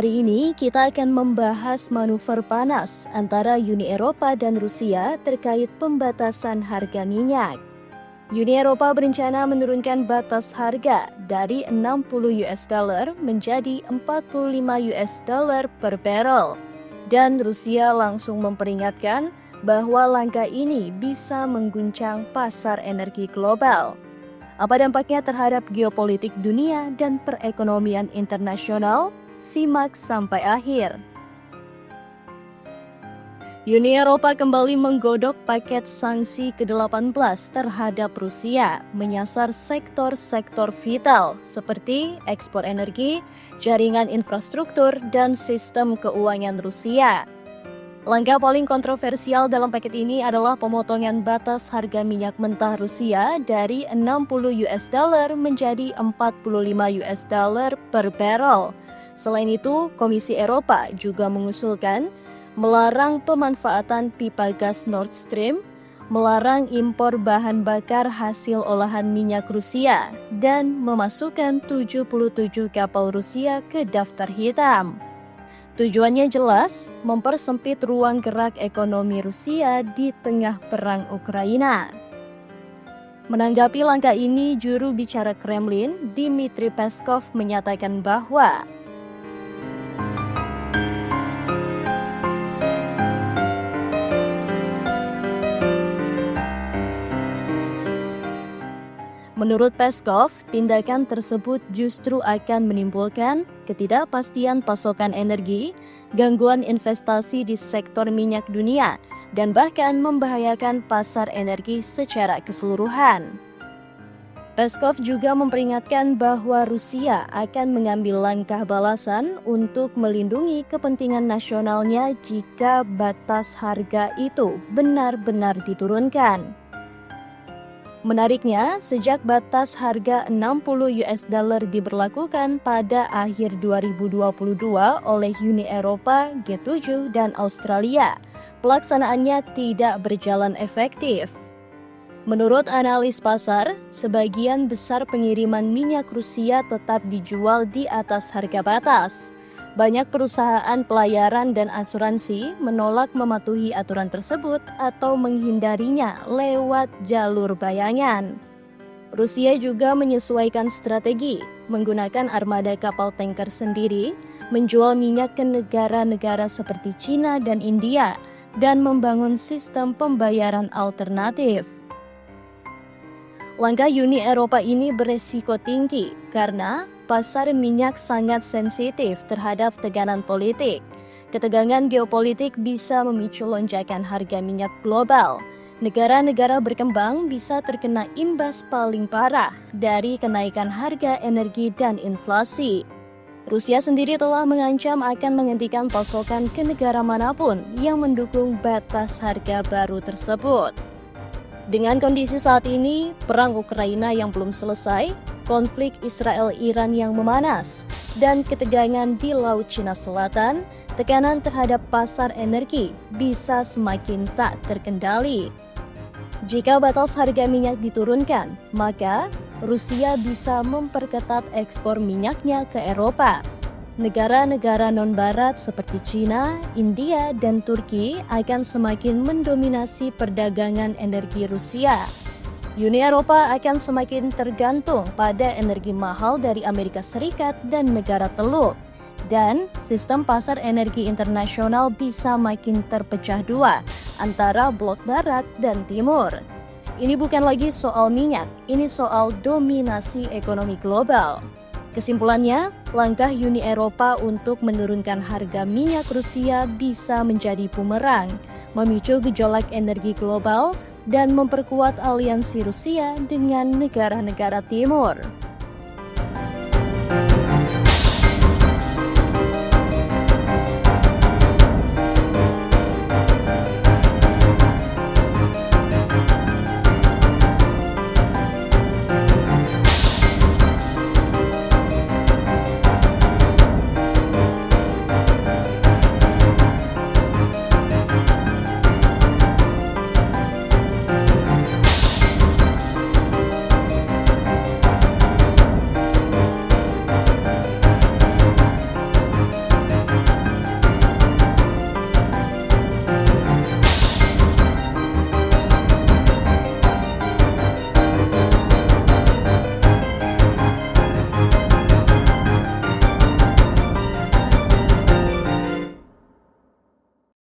Hari ini kita akan membahas manuver panas antara Uni Eropa dan Rusia terkait pembatasan harga minyak. Uni Eropa berencana menurunkan batas harga dari 60 US dollar menjadi 45 US dollar per barrel. Dan Rusia langsung memperingatkan bahwa langkah ini bisa mengguncang pasar energi global. Apa dampaknya terhadap geopolitik dunia dan perekonomian internasional? Simak sampai akhir. Uni Eropa kembali menggodok paket sanksi ke-18 terhadap Rusia, menyasar sektor-sektor vital seperti ekspor energi, jaringan infrastruktur, dan sistem keuangan Rusia. Langkah paling kontroversial dalam paket ini adalah pemotongan batas harga minyak mentah Rusia dari 60 US dollar menjadi 45 US dollar per barrel. Selain itu, Komisi Eropa juga mengusulkan melarang pemanfaatan pipa gas Nord Stream, melarang impor bahan bakar hasil olahan minyak Rusia, dan memasukkan 77 kapal Rusia ke daftar hitam. Tujuannya jelas, mempersempit ruang gerak ekonomi Rusia di tengah perang Ukraina. Menanggapi langkah ini, juru bicara Kremlin, Dmitry Peskov, menyatakan bahwa menurut Peskov, tindakan tersebut justru akan menimbulkan ketidakpastian pasokan energi, gangguan investasi di sektor minyak dunia, dan bahkan membahayakan pasar energi secara keseluruhan. Peskov juga memperingatkan bahwa Rusia akan mengambil langkah balasan untuk melindungi kepentingan nasionalnya jika batas harga itu benar-benar diturunkan. Menariknya, sejak batas harga 60 US dollar diberlakukan pada akhir 2022 oleh Uni Eropa, G7, dan Australia, pelaksanaannya tidak berjalan efektif. Menurut analis pasar, sebagian besar pengiriman minyak Rusia tetap dijual di atas harga batas. Banyak perusahaan pelayaran dan asuransi menolak mematuhi aturan tersebut atau menghindarinya lewat jalur bayangan. Rusia juga menyesuaikan strategi, menggunakan armada kapal tanker sendiri, menjual minyak ke negara-negara seperti China dan India, dan membangun sistem pembayaran alternatif. Langkah Uni Eropa ini beresiko tinggi karena pasar minyak sangat sensitif terhadap tekanan politik. Ketegangan geopolitik bisa memicu lonjakan harga minyak global. Negara-negara berkembang bisa terkena imbas paling parah dari kenaikan harga energi dan inflasi. Rusia sendiri telah mengancam akan menghentikan pasokan ke negara manapun yang mendukung batas harga baru tersebut. Dengan kondisi saat ini, perang Ukraina yang belum selesai, konflik Israel-Iran yang memanas, dan ketegangan di Laut Cina Selatan, tekanan terhadap pasar energi bisa semakin tak terkendali. Jika batas harga minyak diturunkan, maka Rusia bisa memperketat ekspor minyaknya ke Eropa. Negara-negara non-barat seperti China, India, dan Turki akan semakin mendominasi perdagangan energi Rusia. Uni Eropa akan semakin tergantung pada energi mahal dari Amerika Serikat dan negara teluk. Dan sistem pasar energi internasional bisa makin terpecah dua antara blok barat dan timur. Ini bukan lagi soal minyak, ini soal dominasi ekonomi global. Kesimpulannya, langkah Uni Eropa untuk menurunkan harga minyak Rusia bisa menjadi bumerang, memicu gejolak energi global, dan memperkuat aliansi Rusia dengan negara-negara timur.